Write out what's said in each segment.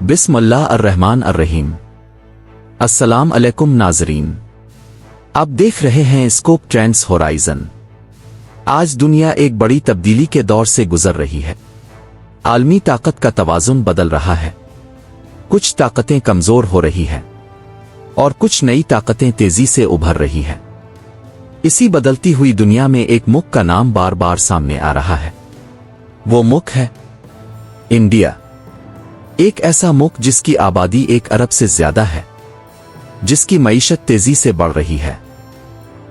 बिस्मिल्लाह अर्रहमान अर्रहीम। अस्सलाम अलैकुम नाज़रीन, आप देख रहे हैं स्कोप ट्रेंड्स होराइजन। आज दुनिया एक बड़ी तब्दीली के दौर से गुजर रही है। आलमी ताकत का तवाज़ुन बदल रहा है। कुछ ताकतें कमज़ोर हो रही हैं और कुछ नई ताकतें तेज़ी से उभर रही हैं। इसी बदलती हुई दुनिया में एक मुल्क का नाम बार बार सामने आ रहा है। वो मुल्क है इंडिया। एक ऐसा मुल्क जिसकी आबादी 1 अरब से ज्यादा है, जिसकी मईशत तेजी से बढ़ रही है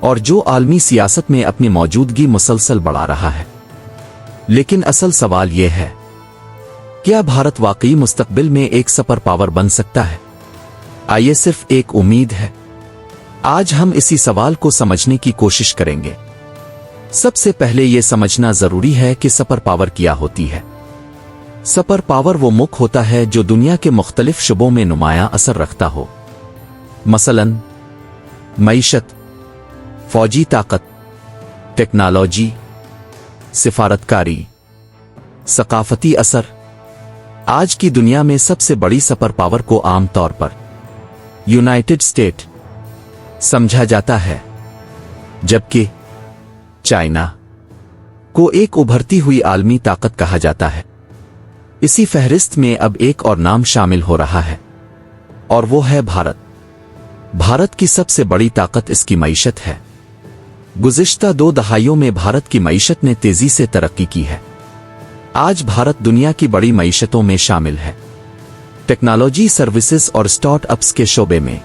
और जो आलमी सियासत में अपनी मौजूदगी मुसलसल बढ़ा रहा है। लेकिन असल सवाल यह है, क्या भारत वाकई मुस्तकबिल में एक सुपर पावर बन सकता है? आइए, सिर्फ एक उम्मीद है। आज हम इसी सवाल को समझने की कोशिश करेंगे। सबसे पहले यह समझना जरूरी है कि सुपर पावर क्या होती है। सुपर पावर वो मुल्क होता है जो दुनिया के मुख्तलिफ शुबों में नुमायां असर रखता हो। मसलन मईशत, फौजी ताकत, टेक्नोलॉजी, सिफारतकारी, सकाफती असर। आज की दुनिया में सबसे बड़ी सुपर पावर को आम तौर पर यूनाइटेड स्टेट समझा जाता है, जबकि चाइना को एक उभरती हुई आलमी ताकत कहा जाता है। इसी फहरिस्त में अब एक और नाम शामिल हो रहा है और वो है भारत। भारत की सबसे बड़ी ताकत इसकी मईशत है। गुज़िश्ता 2 दहाइयों में भारत की मईशत ने तेजी से तरक्की की है। आज भारत दुनिया की बड़ी मईशतों में शामिल है। टेक्नोलॉजी, सर्विसेज और स्टार्टअप्स के शोबे में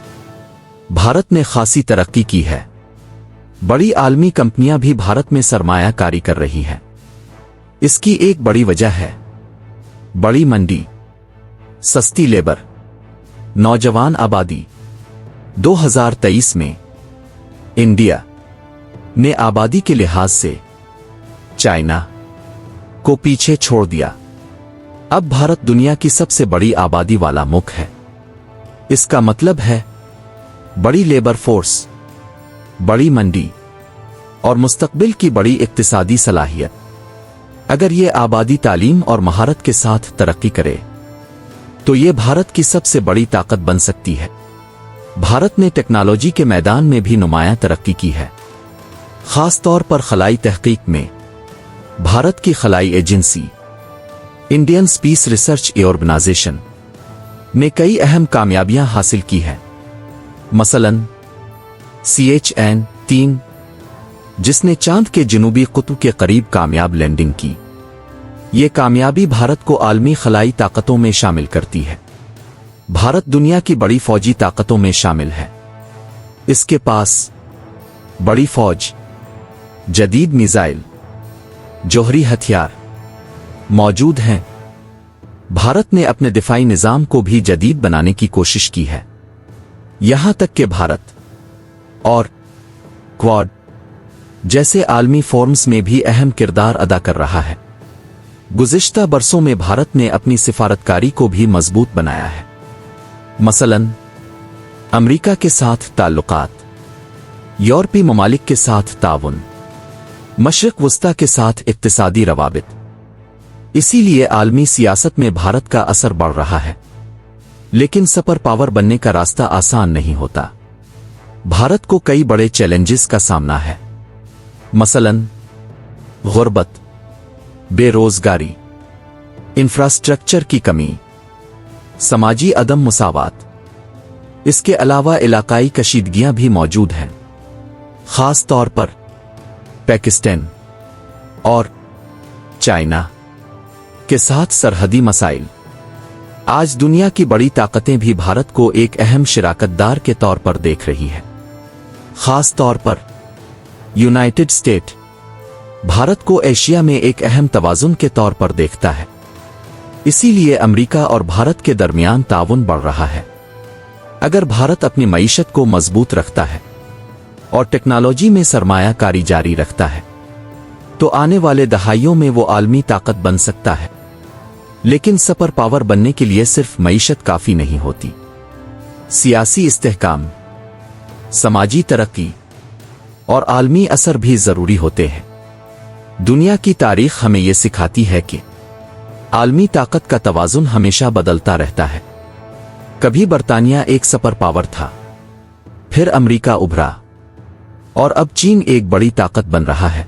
भारत ने खासी तरक्की की है। बड़ी आलमी कंपनियां भी भारत में सरमायाकारी कर रही हैं। इसकी एक बड़ी वजह है बड़ी मंडी, सस्ती लेबर, नौजवान आबादी। 2023 में इंडिया ने आबादी के लिहाज से चाइना को पीछे छोड़ दिया। अब भारत दुनिया की सबसे बड़ी आबादी वाला मुल्क है। इसका मतलब है बड़ी लेबर फोर्स, बड़ी मंडी और मुस्तकबिल की बड़ी इक्तिसादी सलाहियत। अगर ये आबादी तालीम और महारत के साथ तरक्की करे तो ये भारत की सबसे बड़ी ताकत बन सकती है। भारत ने टेक्नोलॉजी के मैदान में भी नुमायां तरक्की की है। खास तौर पर खलाई तहकीक में भारत की खलाई agency Indian Space Research Organisation ने कई अहम कामयाबियां हासिल की हैं। मसलन CHN-3, जिसने चांद के जनूबी कुतुब के करीब कामयाब लैंडिंग की। ये कामयाबी भारत को आलमी खलाई ताकतों में शामिल करती है। भारत दुनिया की बड़ी फौजी ताकतों में शामिल है। इसके पास बड़ी फौज, जदीद मिसाइल, जोहरी हथियार मौजूद हैं। भारत ने अपने दिफाई निजाम को भी जदीद बनाने की कोशिश की है। यहां तक कि भारत और क्वाड जैसे आलमी फोरम्स में भी अहम किरदार अदा कर रहा है। गुज़िश्ता बरसों में भारत ने अपनी सिफारतकारी को भी मजबूत बनाया है। मसलन अमेरिका के साथ ताल्लुकात, यूरोपीय ममालिक के साथ ताउन, मशरिक वस्ता के साथ इक्तिसादी रवाबित। इसीलिए आलमी सियासत में भारत का असर बढ़ रहा है। लेकिन सुपर पावर बनने का रास्ता आसान नहीं होता। भारत को कई बड़े चैलेंजेस का सामना है। मसलन गुर्बत, बेरोजगारी, इंफ्रास्ट्रक्चर की कमी, समाजी अदम मुसावात। इसके अलावा इलाकाई कशीदगियां भी मौजूद हैं, खास तौर पर पाकिस्तान और चाइना के साथ सरहदी मसाइल। आज दुनिया की बड़ी ताकतें भी भारत को एक अहम शिराकतदार के तौर पर देख रही है। खास तौर पर यूनाइटेड स्टेट भारत को एशिया में एक अहम तवाज़ुन के तौर पर देखता है। इसीलिए अमेरिका और भारत के दरमियान ताउन बढ़ रहा है। अगर भारत अपनी मईशत को मजबूत रखता है और टेक्नोलॉजी में सरमायाकारी जारी रखता है तो आने वाले दहाइयों में वो आलमी ताकत बन सकता है। लेकिन सुपर पावर बनने के लिए सिर्फ मईशत काफी नहीं होती। सियासी इस्तेहकाम, समाजी तरक्की और आलमी असर भी जरूरी होते हैं। दुनिया की तारीख हमें यह सिखाती है कि आलमी ताकत का तवाज़ुन हमेशा बदलता रहता है। कभी बर्तानिया एक सुपर पावर था, फिर अमेरिका उभरा और अब चीन एक बड़ी ताकत बन रहा है।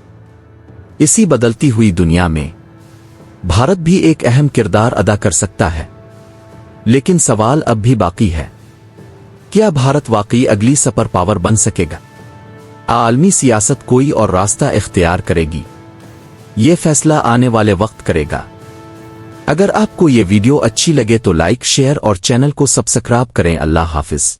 इसी बदलती हुई दुनिया में भारत भी एक अहम किरदार अदा कर सकता है। लेकिन सवाल अब भी बाकी है, क्या भारत वाकई अगली सुपर पावर बन सकेगा? आलमी सियासत कोई और रास्ता इख्तियार करेगी? ये फैसला आने वाले वक्त करेगा। अगर आपको ये वीडियो अच्छी लगे तो लाइक, शेयर और चैनल को सब्सक्राइब करें। अल्लाह हाफिज।